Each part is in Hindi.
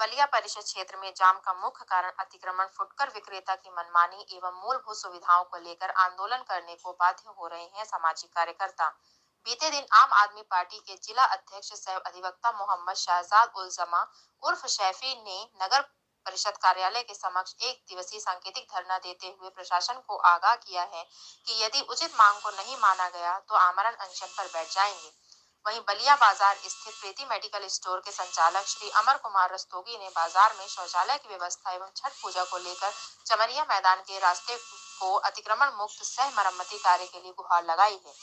बलिया परिषद क्षेत्र में जाम का मुख्य कारण अतिक्रमण फुटकर विक्रेता की मनमानी एवं मूलभूत सुविधाओं को लेकर आंदोलन करने को बाध्य हो रहे हैं सामाजिक कार्यकर्ता। बीते दिन आम आदमी पार्टी के जिला अध्यक्ष सह अधिवक्ता मोहम्मद शहजाद उल जमा उर्फ शैफी ने नगर परिषद कार्यालय के समक्ष एक दिवसीय सांकेतिक धरना देते हुए प्रशासन को आगाह किया है कि यदि उचित मांग को नहीं माना गया तो आमरण अनशन पर बैठ जाएंगे। वहीं बलिया बाजार स्थित प्रीति मेडिकल स्टोर के संचालक श्री अमर कुमार रस्तोगी ने बाजार में शौचालय की व्यवस्था एवं छठ पूजा को लेकर चमरिया मैदान के रास्ते को अतिक्रमण मुक्त सह मरम्मती कार्य के लिए गुहार लगाई है।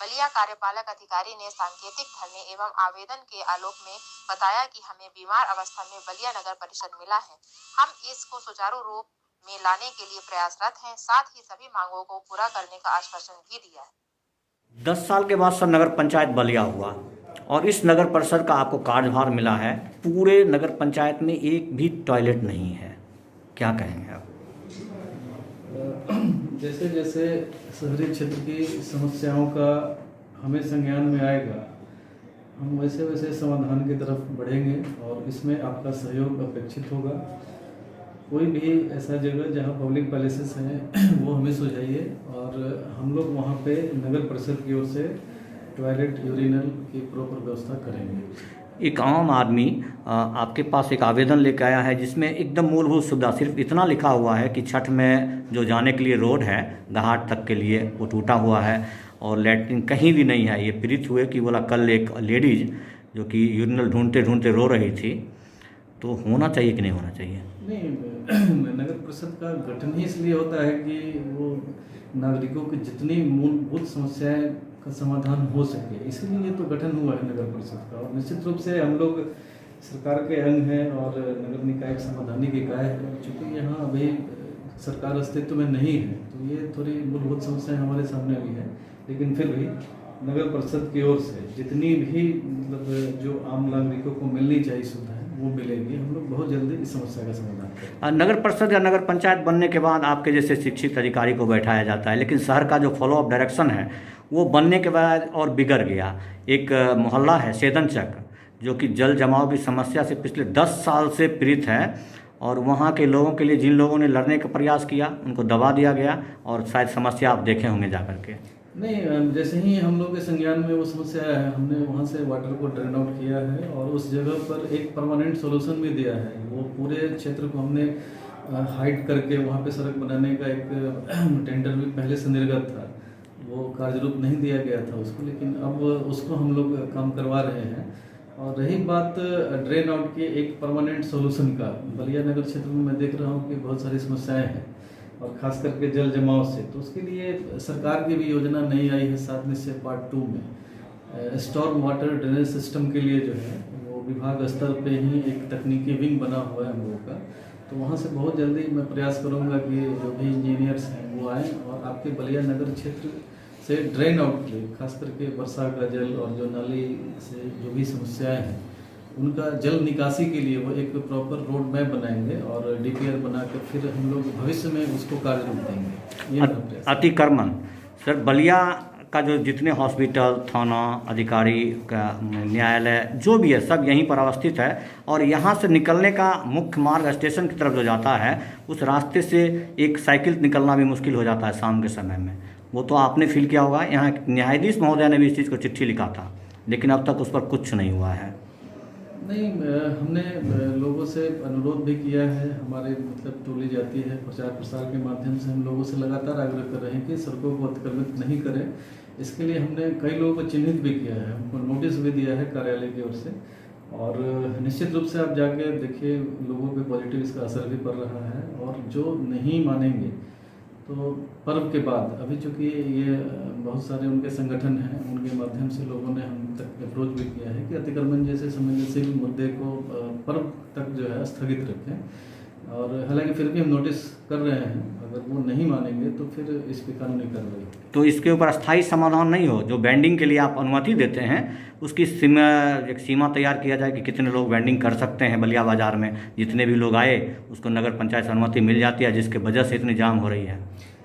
बलिया कार्यपालक अधिकारी ने सांकेतिक धरने एवं आवेदन के आलोक में बताया कि हमें बीमार अवस्था में बलिया नगर परिषद मिला है, हम इसको सुचारू रूप में लाने के लिए प्रयासरत हैं, साथ ही सभी मांगों को पूरा करने का आश्वासन भी दिया है। 10 साल के बाद सर नगर पंचायत बलिया हुआ और इस नगर परिषद का आपको कार्यभार मिला है। पूरे नगर पंचायत में एक भी टॉयलेट नहीं है, क्या कहेंगे आप? जैसे जैसे शहरी क्षेत्र की समस्याओं का हमें संज्ञान में आएगा, हम वैसे वैसे समाधान की तरफ बढ़ेंगे और इसमें आपका सहयोग अपेक्षित होगा। कोई भी ऐसा जगह जहां पब्लिक पैलेसेस हैं वो हमें सुझाइए और हम लोग वहां पे नगर परिषद की ओर से टॉयलेट यूरिनल की प्रॉपर व्यवस्था करेंगे। एक आम आदमी आपके पास एक आवेदन लेकर आया है जिसमें एकदम मूलभूत सुविधा सिर्फ इतना लिखा हुआ है कि छठ में जो जाने के लिए रोड है घाट तक के लिए वो टूटा हुआ है और लैट्रिन कहीं भी नहीं है। ये पीड़ित हुए कि बोला कल एक लेडीज जो कि यूरिनल ढूंढते ढूंढते रो रही थी, तो होना चाहिए कि नहीं होना चाहिए? नहीं, नगर परिषद का गठन ही इसलिए होता है कि वो नागरिकों की जितनी मूलभूत समस्याएं का समाधान हो सके, इसीलिए तो गठन हुआ है नगर परिषद का। और निश्चित रूप से हम लोग सरकार के अंग हैं और नगर निकाय संवैधानिक इकाई है। चूँकि यहाँ अभी सरकार अस्तित्व में नहीं है तो ये थोड़ी मूलभूत समस्याएं हमारे सामने भी है, लेकिन फिर भी नगर परिषद की ओर से जितनी भी मतलब जो आम नागरिकों को मिलनी चाहिए सुविधाएं वो मिलेगी। हम लोग बहुत जल्दी इस समस्या का समाधान करेंगे। नगर परिषद या नगर पंचायत बनने के बाद आपके जैसे शिक्षित अधिकारी को बैठाया जाता है, लेकिन शहर का जो फॉलो अप डायरेक्शन है वो बनने के बाद और बिगड़ गया। एक मोहल्ला है सेदनचक जो कि जल जमाव की समस्या से पिछले 10 साल से पीड़ित है और वहाँ के लोगों के लिए जिन लोगों ने लड़ने का प्रयास किया उनको दबा दिया गया और शायद समस्या आप देखे होंगे जा करके। नहीं, जैसे ही हम लोग के संज्ञान में वो समस्या है, हमने वहाँ से वाटर को ड्रेन आउट किया है और उस जगह पर एक परमानेंट सॉल्यूशन भी दिया है। वो पूरे क्षेत्र को हमने हाइड करके वहाँ पे सड़क बनाने का एक टेंडर भी पहले से निर्गत था, वो कार्य रूप नहीं दिया गया था उसको, लेकिन अब उसको हम लोग काम करवा रहे हैं। और रही बात ड्रेन आउट के एक परमानेंट सॉल्यूशन का, बलिया नगर क्षेत्र में मैं देख रहा हूँ कि बहुत सारी समस्याएँ हैं और खास करके जल जमाव से, तो उसके लिए सरकार की भी योजना नई आई है 7 निश्चय पार्ट 2 में। स्टॉर्म वाटर ड्रेनेज सिस्टम के लिए जो है वो विभाग स्तर पे ही एक तकनीकी विंग बना हुआ है हम लोगों का, तो वहाँ से बहुत जल्दी मैं प्रयास करूँगा कि जो भी इंजीनियर्स हैं वो आएँ और आपके बलिया नगर क्षेत्र से ड्रेन आउट के लिए खास करके वर्षा का जल और जो नाली से जो भी समस्याएँ हैं उनका जल निकासी के लिए वो एक प्रॉपर रोड मैप बनाएंगे और डीपीआर बनाकर फिर हम लोग भविष्य में उसको कार्य रूप देंगे। ये अतिक्रमण सर बलिया का जो जितने हॉस्पिटल, थाना, अधिकारी का न्यायालय जो भी है सब यहीं पर अवस्थित है और यहाँ से निकलने का मुख्य मार्ग स्टेशन की तरफ जो जाता है उस रास्ते से एक साइकिल निकलना भी मुश्किल हो जाता है शाम के समय में। वो तो आपने फील किया होगा। यहाँ न्यायाधीश महोदय ने भी इस चीज़ को चिट्ठी लिखा था लेकिन अब तक उस पर कुछ नहीं हुआ है। नहीं, हमने लोगों से अनुरोध भी किया है, हमारे मतलब टोली जाती है, प्रचार प्रसार के माध्यम से हम लोगों से लगातार आग्रह कर रहे हैं कि सड़कों को अतिक्रमित नहीं करें। इसके लिए हमने कई लोगों को चिन्हित भी किया है, हमको नोटिस भी दिया है कार्यालय की ओर से और निश्चित रूप से आप जाके देखिए लोगों पे पॉजिटिव इसका असर भी पड़ रहा है। और जो नहीं मानेंगे तो पर्व के बाद अभी चूँकि ये बहुत सारे उनके संगठन हैं, उनके माध्यम से लोगों ने हम तक अप्रोच भी किया है कि अतिक्रमण जैसे संवेदनशील मुद्दे को पर्व तक जो है स्थगित रखें। और हालांकि फिर भी हम नोटिस कर रहे हैं, अगर वो नहीं मानेंगे तो फिर इस पर कानूनी कार्रवाई। तो इसके ऊपर अस्थायी समाधान नहीं हो, जो वेंडिंग के लिए आप अनुमति देते हैं उसकी एक सीमा तैयार किया जाए कि कितने लोग वेंडिंग कर सकते हैं बलिया बाज़ार में। जितने भी लोग आए उसको नगर पंचायत से अनुमति मिल जाती है, जिसके वजह से इतनी जाम हो रही है।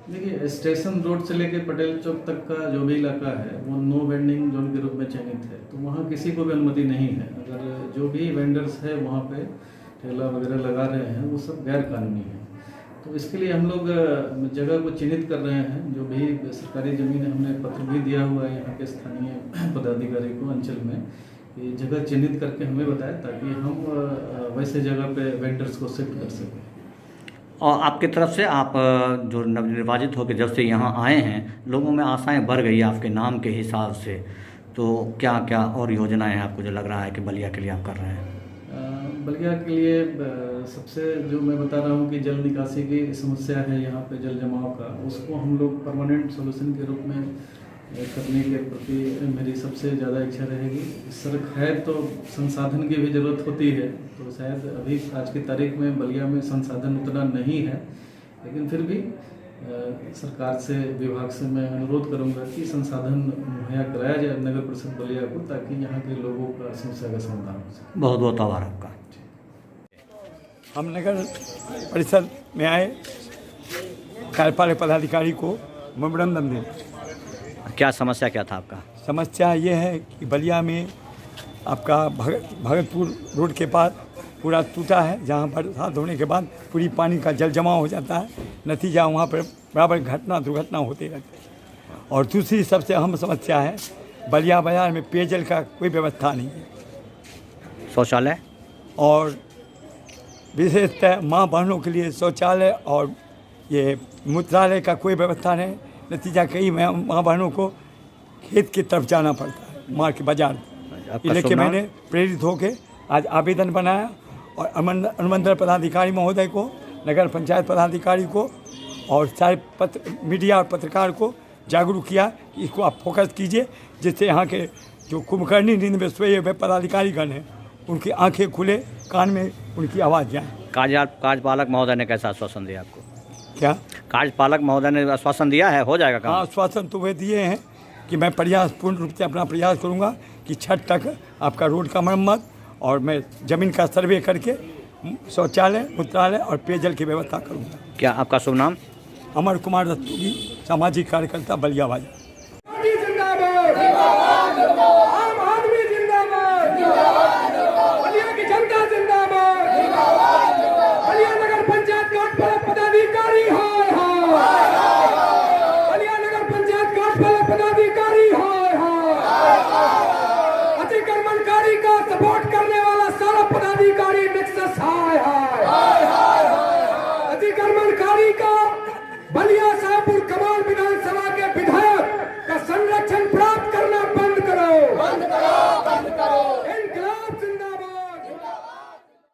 देखिए, स्टेशन रोड से लेकर पटेल चौक तक का जो भी इलाका है वो नो वेंडिंग जोन के रूप में चयनित है, तो वहाँ किसी को भी अनुमति नहीं है। अगर जो भी वेंडर्स है वहाँ पे ठेला वगैरह लगा रहे हैं वो सब गैर कानूनी है। तो इसके लिए हम लोग जगह को चिन्हित कर रहे हैं। जो भी सरकारी ज़मीन है हमने पत्र भी दिया हुआ है यहाँ के स्थानीय पदाधिकारी को अंचल में, ये जगह चिन्हित करके हमें बताएं ताकि हम वैसे जगह पे वेंडर्स को शिफ्ट कर सकें। और आपकी तरफ से आप जो नवनिर्वाचित होकर जब से यहाँ आए हैं, लोगों में आशाएं बढ़ गई आपके नाम के हिसाब से, तो क्या क्या और योजनाएं हैं आपको जो लग रहा है कि बलिया के लिए आप कर रहे हैं? बलिया के लिए सबसे जो मैं बता रहा हूँ कि जल निकासी की समस्या है यहाँ पे, जल जमाव का, उसको हम लोग परमानेंट सॉल्यूशन के रूप में करने के प्रति मेरी सबसे ज़्यादा इच्छा रहेगी। सड़क है तो संसाधन की भी ज़रूरत होती है, तो शायद अभी आज की तारीख में बलिया में संसाधन उतना नहीं है, लेकिन फिर भी सरकार से, विभाग से मैं अनुरोध करूंगा कि संसाधन मुहैया कराया जाए नगर परिषद बलिया को, ताकि यहाँ के लोगों का समस्या का समाधान हो सके। बहुत बहुत आभार आपका। हम नगर परिषद में आए कार्यपालक पदाधिकारी को मेमोरेंडम दें। क्या समस्या क्या था आपका? समस्या ये है कि बलिया में आपका भगतपुर रोड के पास पूरा टूटा है, जहाँ बरसात होने के बाद पूरी पानी का जल जमा हो जाता है, नतीजा वहाँ पर बराबर दुर्घटना होती रहती है। और दूसरी सबसे अहम समस्या है बलिया बाजार में पेयजल का कोई व्यवस्था नहीं है, शौचालय और विशेषतः माँ बहनों के लिए शौचालय और ये मूत्रालय का कोई व्यवस्था नहीं। नतीजा कई माँ बहनों को खेत की तरफ जाना पड़ता है, माँ के बाजार। इसलिए मैंने प्रेरित होकर आज आवेदन बनाया और अनुमंडल पदाधिकारी महोदय को, नगर पंचायत पदाधिकारी को और सारे मीडिया और पत्रकार को जागरूक किया कि इसको आप फोकस कीजिए, जिससे यहाँ के जो कुंभकर्णी नींद में सोए हुए पदाधिकारीगण हैं उनकी आंखें खुले, कान में उनकी आवाज़ जाए। कार्यपालक महोदय ने कैसा आश्वासन दिया आपको? क्या कार्यपालक महोदय ने आश्वासन दिया है हो जाएगा काम? हाँ, आश्वासन तो वे दिए हैं कि मैं पूर्ण रूप से अपना प्रयास करूँगा कि छठ तक आपका रोड का मरम्मत और मैं ज़मीन का सर्वे करके शौचालय, मूत्रालय और पेयजल की व्यवस्था करूँगा। क्या आपका शुभ नाम? अमर कुमार रस्तोगी, सामाजिक कार्यकर्ता, बलिया बाजार। अतिक्रमणकारी का सपोर्ट करने वाला सारा पदाधिकारी नेक्सस हाय हाय।